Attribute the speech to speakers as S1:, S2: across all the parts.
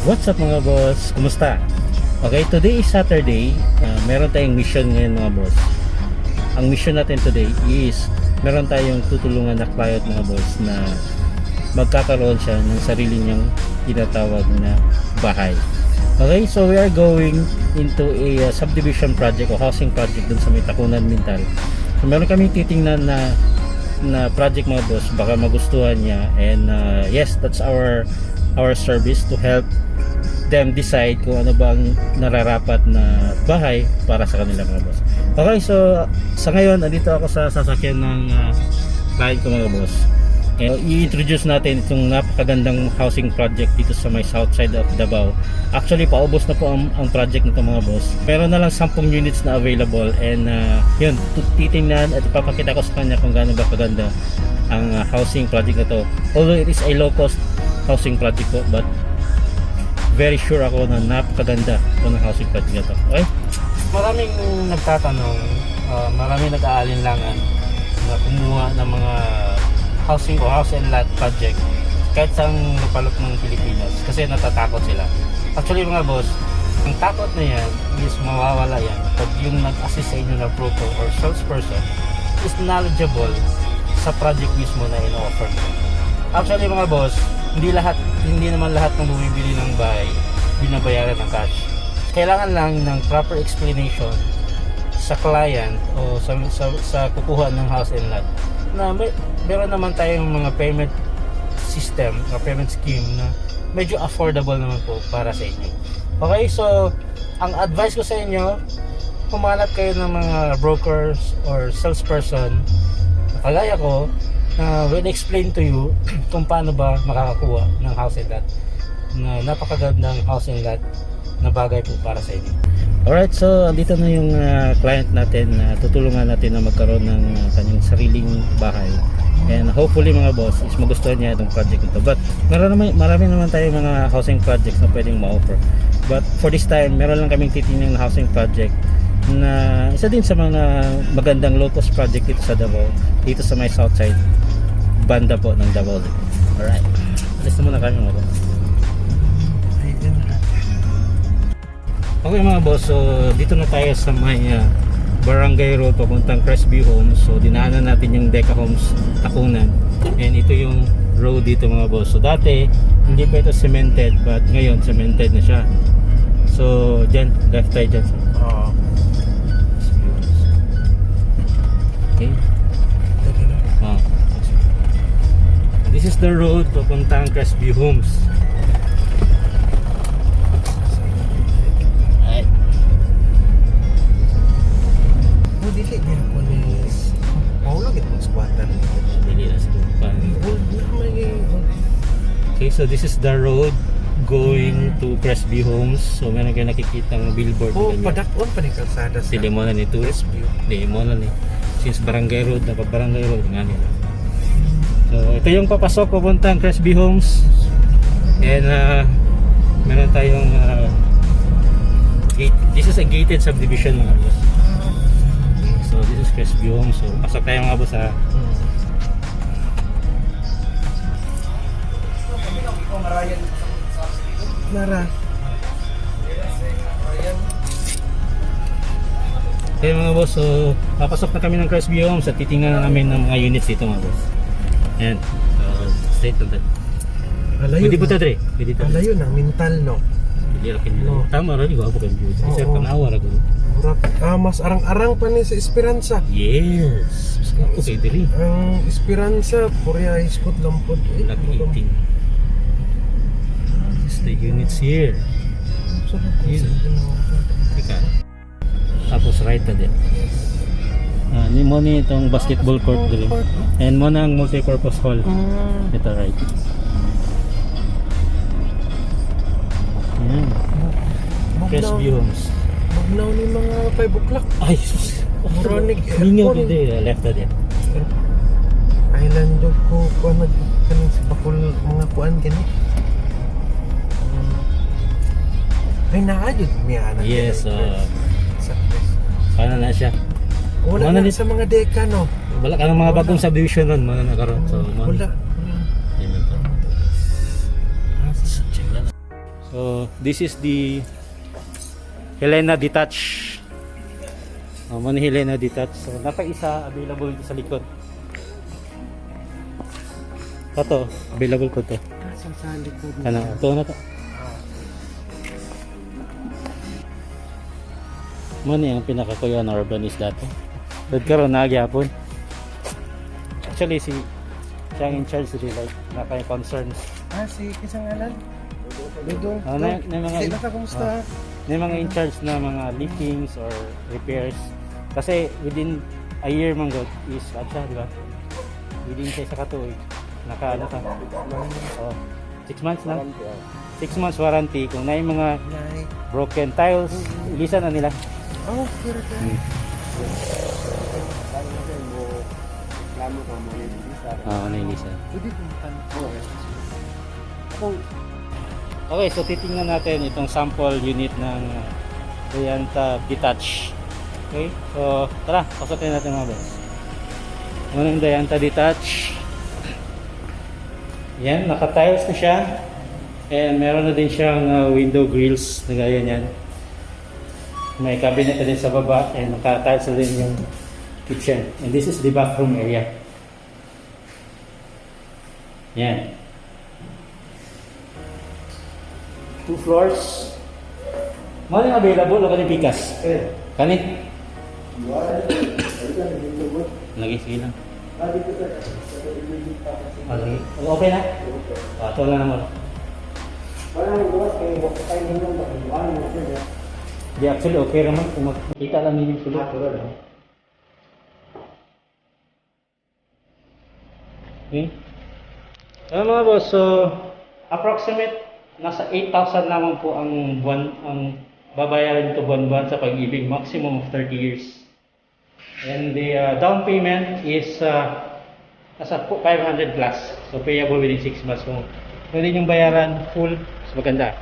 S1: What's up mga boss? Kumusta? Okay, today is Saturday. Meron tayong mission ngayon mga boss. Ang mission natin today is meron tayong tutulungan na client mga boss na magkakaroon siya ng sarili niyang tinatawag na bahay. Okay, so we are going into a subdivision project o housing project dun sa may Takunan, Mintal. So meron kami titingnan na project mga boss, baka magustuhan niya, and yes, that's our service to help them decide kung ano bang nararapat na bahay para sa kanila mga boss. Okay, so sa ngayon andito ako sa sasakyan ng client ko mga boss. I-introduce natin itong napakagandang housing project dito sa may south side of Davao. Actually paubos na po ang project nito mga boss. Meron na lang 10 units na available, and yun, titingnan at ipapakita ko sa kanya kung gaano ba kaganda ang housing project na to. Although it is a low cost housing project po, but very sure ako na napakaganda itong housing project na to. Okay? Maraming nagtatanong, maraming nag-aalinlangan na kumuha ng mga housing o house and lot project kahit sa lupalop ng Pilipinas kasi natatakot sila. Actually mga boss, ang takot na yan is mawawala yan pag yung nag-assist sa inyo na broker or salesperson is knowledgeable sa project mismo na in-offer mo. Actually mga boss, hindi naman lahat ng bumibili ng bahay binabayaran ng cash. Kailangan lang ng proper explanation sa client o sa kukuha ng house and lot na meron naman tayong mga payment system o payment scheme na medyo affordable naman po para sa inyo. Okay, so ang advice ko sa inyo, humanap kayo ng mga brokers or salesperson kagaya ko na will explain to you kung paano ba makakakuha ng house and lot na napakagandang house and lot na bagay po para sa inyo. Alright, so andito na yung client natin na tutulungan natin na magkaroon ng kanyang sariling bahay, and hopefully mga boss is magustuhan niya itong project nito. But marami naman tayong mga housing projects na pwedeng ma-offer, but for this time meron lang kaming titingnan na housing project na isa din sa mga magandang low cost project dito sa Davao, dito sa may south side banda po ng Davao. Alright, alis na muna kami mga boss. Okay mga boss, so dito na tayo sa may Barangay Road papuntang Crestview Homes. So dinaanan natin yung Deca Homes Takunan, and ito yung road dito mga boss. So dati hindi pa ito cemented, but ngayon cemented na siya. So dyan, left tayo dyan. Okay. This is the road papuntang Crestview Homes.
S2: Dili niya po ni Paulo gitong squatter nito.
S1: Dili na squatter. Okay, so this is the road going to Crestview Homes. So meron kayo nakikitang billboard.
S2: Oh, padakon pa ni kalsada sa
S1: Dili mo na nito.
S2: Crestview.
S1: Dili mo na ni. Since Barangay Road na Barangay Road nga nila. So ito yung papasok papuntang Crestview Homes. And meron tayong gate. This is a gated subdivision mga boss. So this is Crestview Homes. So pasok tayo mga boss ha.
S2: Nara.
S1: Okay mga boss, so papasok na kami ng Crestview Homes at titingnan na namin ng mga units dito mga boss. Ayan, straight on that. Pwede po tadre? Pwede tadre?
S2: Alayo na, mental no.
S1: Hindi rakin nila. Tama rin, gwapo kayo views. Kasi tanawa rin ko.
S2: Mas arang-arang pa ni sa Esperanza.
S1: Yes. Okay, diri.
S2: Ang Esperanza, Korea Ispot Lampod.
S1: Laki 18. This is the units here. Teka. Tapos right na din. Ni mo ni itong basketball court dili. And mo na ang multi-purpose hall. Ito right. Ayan. Crestview Homes.
S2: Magnaw ni mga 5 o'clock.
S1: Ay, sus.
S2: Moronic
S1: Ninyo
S2: aircon.
S1: dito, left na din.
S2: Island dog ko kuan kanang si bakul mga kuan gani. Ay naayod mi ana.
S1: Yes,
S2: sa
S1: paano na siya?
S2: wala
S1: Mana
S2: na
S1: ni-
S2: sa mga deka no.
S1: Wala ka ng mga bagong subdivision nun, mga nakaroon. So,
S2: Wala.
S1: Yun lang to. So So, this is the Helena Detach. Mo ni Helena Detach. So, naka-isa available dito sa likod. Ito, available ko to.
S2: Sa likod.
S1: Ano, ito na to. Mo ni ang pinaka-kuya na urbanist dato. Dad karon na gyapon. Actually si siya ang in charge dili like naka-concerns.
S2: Si kisang alan. Dudong.
S1: Na mga
S2: Hindi na kumusta?
S1: may mga in charge na mga leakings or repairs. Kasi within a year man god is siya, di ba? Within sa katuig. Naka ano ka? Oh, 6 months na. 6 months warranty kung may mga
S2: Nay.
S1: broken tiles, ilisan na nila.
S2: Oh, kira ka.
S1: Nailisan.
S2: Pwede kumutan.
S1: Okay, so titingnan natin itong sample unit ng Dianta Detach. Okay, so tara, pasokin natin mga boss. Ano yung Dianta Detach? Yan, naka-tiles na siya. And meron na din siyang window grills na gaya niyan. May cabinet na din sa baba and naka-tiles na din yung kitchen. And this is the bathroom area. Yan. 2 floors. Ano yung available o kaning pikas? Kanin? Lagi, sige lang. Okay, okay na? Ito lang naman. Di actually okay naman kung makita lang ninyo sulot. Okay. Ano mga boss, so approximate nasa 8,000 naman po ang buwan ang babayaran nito buwan-buwan sa Pag-ibig, maximum of 30 years. And the down payment is nasa 500 plus. So payable within 6 months. Kung pwede niyong bayaran full, mas maganda.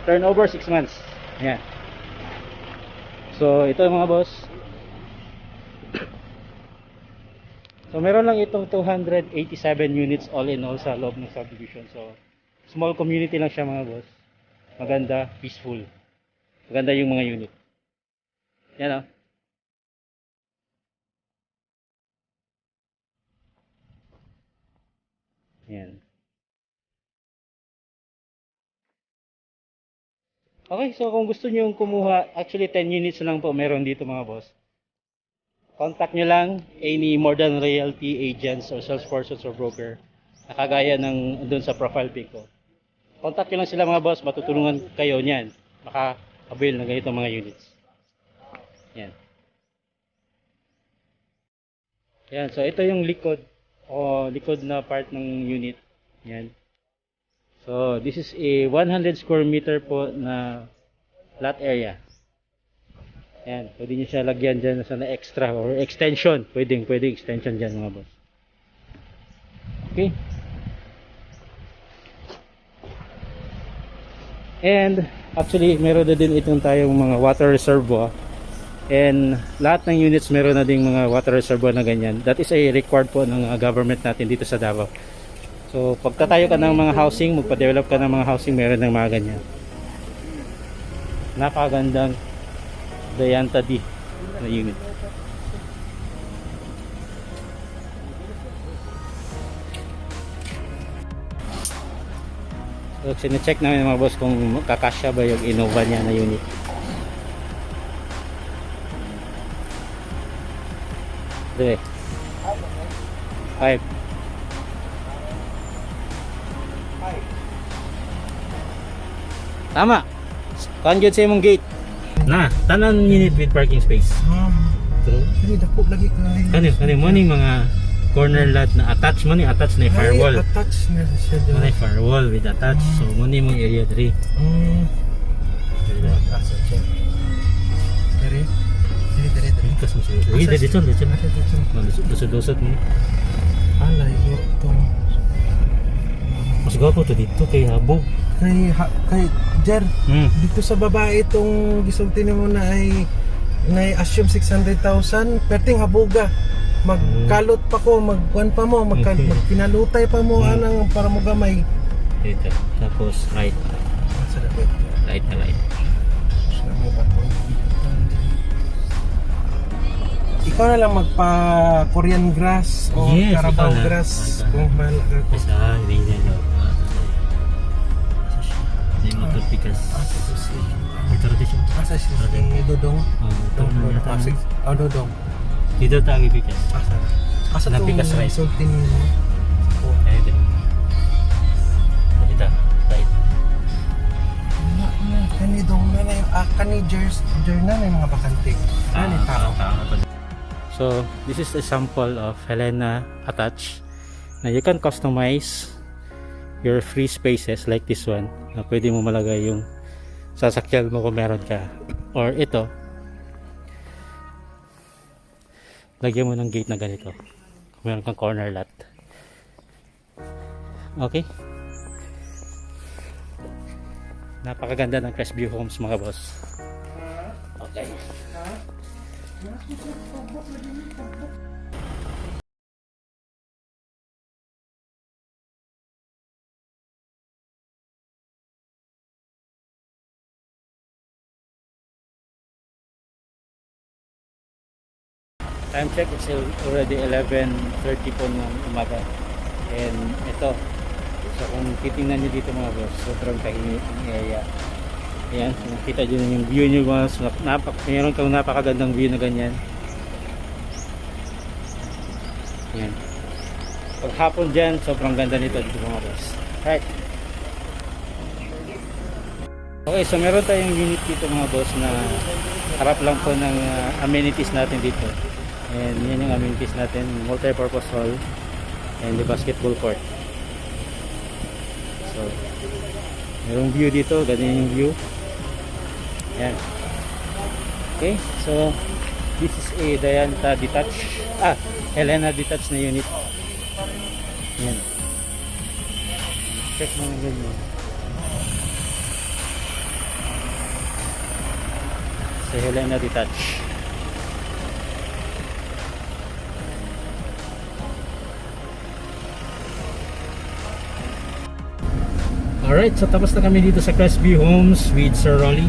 S1: Turnover 6 months. Ayan. So ito mga boss. So meron lang itong 287 units all in all sa loob ng subdivision. So small community lang siya mga boss. Maganda, peaceful. Maganda yung mga unit. Yan o. Yan. Okay, so kung gusto nyo kumuha, actually 10 units lang po meron dito mga boss. Contact nyo lang any Modern Realty agents or salespersons or broker na kagaya ng doon sa profile pic ko. Contact nyo lang sila mga boss, matutulungan kayo niyan. Maka-avail na ganito mga units. Yan. Yan, so ito yung likod o likod na part ng unit. Yan. So this is a 100 square meter po na lot area. Yan, pwede nyo siya lagyan dyan sa na extra or extension. Pwede extension dyan mga boss. Okay. And actually meron na din itong tayong mga water reservoir. And lahat ng units meron na ding mga water reservoir na ganyan. That is a required po ng government natin dito sa Davao. So pagtatayo ka ng mga housing, magpa-develop ka ng mga housing, meron ng mga ganyan. Napakagandang Dianta D na unit. So sine-check namin mga boss kung kakasya ba yung Innova niya na unit. Dito 5. Tama. Kanjud sa imong gate. Na, tanan unit with parking space. True.
S2: Hindi dako lagi kay.
S1: Kani mo ning mga corner lot na attach mo ni attach na firewall.
S2: Attach na siya
S1: Mo
S2: doon.
S1: na firewall with attach. So mo ni mong area 3.
S2: Asa siya. Dere. Dere.
S1: Kas mo siya. Uy, dito. Lusod-lusod mo.
S2: Alayo to.
S1: Mas gwapo to dito kay Habog.
S2: Kay Jer, dito sa baba itong gisulti nimo na ay assume 600,000 perting habuga. Magkalot pa ko, magkuan pa mo, magpinalutay pa mo anang para mo gamay.
S1: Dito. Tapos right.
S2: Sa dapat.
S1: Light na light.
S2: Sa may bato. Ikaw na lang magpa Korean grass o
S1: Yes,
S2: Carabao
S1: ikaw na.
S2: grass kung mahal ka ko.
S1: Isa, hindi niya daw. Hindi mo ito pikas.
S2: Ito si
S1: Ito rin siya.
S2: Asa si Dodong.
S1: Ito na yata.
S2: Pasig. Oh, Dodong.
S1: Dito tayo pikas.
S2: Asa? Asa
S1: Na pikas
S2: itong
S1: rice.
S2: sultin mo? Oh.
S1: Ayun din. Ito, light.
S2: Kani dong na na yung kani journal na yung mga bakante. Kani tao.
S1: So, this is a sample of Helena attach. Now, you can customize your free spaces like this one. Na pwede mo malagay yung sasakyan mo kung meron ka. Or ito, lagyan mo ng gate na ganito. Kung meron kang corner lot. Okay? Napakaganda ng Crestview Homes mga boss. Okay. Time check, it's already 11:30 po ng umaga. And ito, so kung titingnan nyo dito mga boss, sobrang tahimik ang area. Ayan, nakita nyo yung view nyo mga mayroon kang napakagandang view na ganyan. Ayan. Pag hapon dyan, sobrang ganda nito dito mga boss. Right. Okay, so meron tayong unit dito mga boss na harap lang po ng amenities natin dito. And yan yung amenities natin, multi-purpose hall and the basketball court. So, merong view dito, ganyan yung view. Yan. Okay, so this is a Dianta detached, Helena detached na unit. Yan. Check mo yung ganyan. Sa Helena detached. Alright, so tapos na kami dito sa Crestview Homes with Sir Rolly.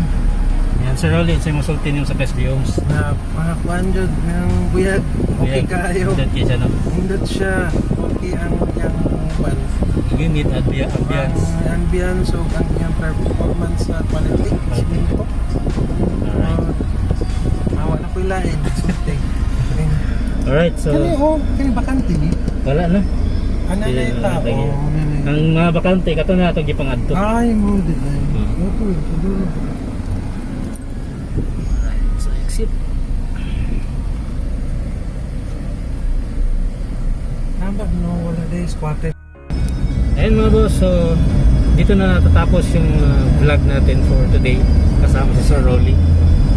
S1: Yan, Sir Rolly, sa'yo masultin yung sa Crestview Homes.
S2: Na mga kwanjod ng buyag. Okay kayo.
S1: That case, ano?
S2: Hindot siya. Okay ang yung ban.
S1: Unit, ambience.
S2: Ang ambience o ang yung performance sa quality. Simple.
S1: Alright.
S2: Awa na ko ilain. Something.
S1: Alright, so
S2: Kani bakante ni?
S1: wala na.
S2: Ano na yung tao?
S1: Ang mga bakante, kato na itong gipangadto.
S2: Ay, mo din ay. Opo, siguro.
S1: Alright, so exit.
S2: Nambag no, wala day squatted.
S1: Ayun mga boss, so dito na natatapos yung vlog natin for today kasama si Sir Rolly.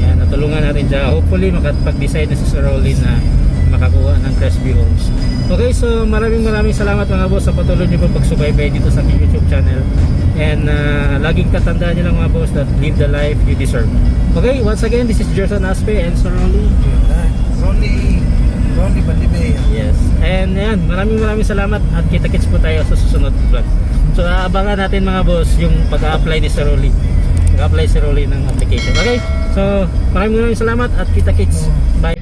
S1: Yan, natulungan natin siya. Hopefully makapag-decide na si Sir Rolly na makakuha ng Crestview Homes. Okay, so maraming salamat mga boss sa patuloy niyo po pagsubaybay dito sa aking YouTube channel. And laging tatandaan niyo lang mga boss that live the life you deserve. Okay, once again, this is Jerson Aspe and Sir Rolly.
S2: Ronnie Bandibay.
S1: Yes. And yan, maraming salamat at kita-kits po tayo sa susunod vlog. So abangan natin mga boss yung pag-a-apply ni Sir Rolly. Pag-a-apply si Rolly ng application. Okay? So maraming salamat at kita-kits. Bye.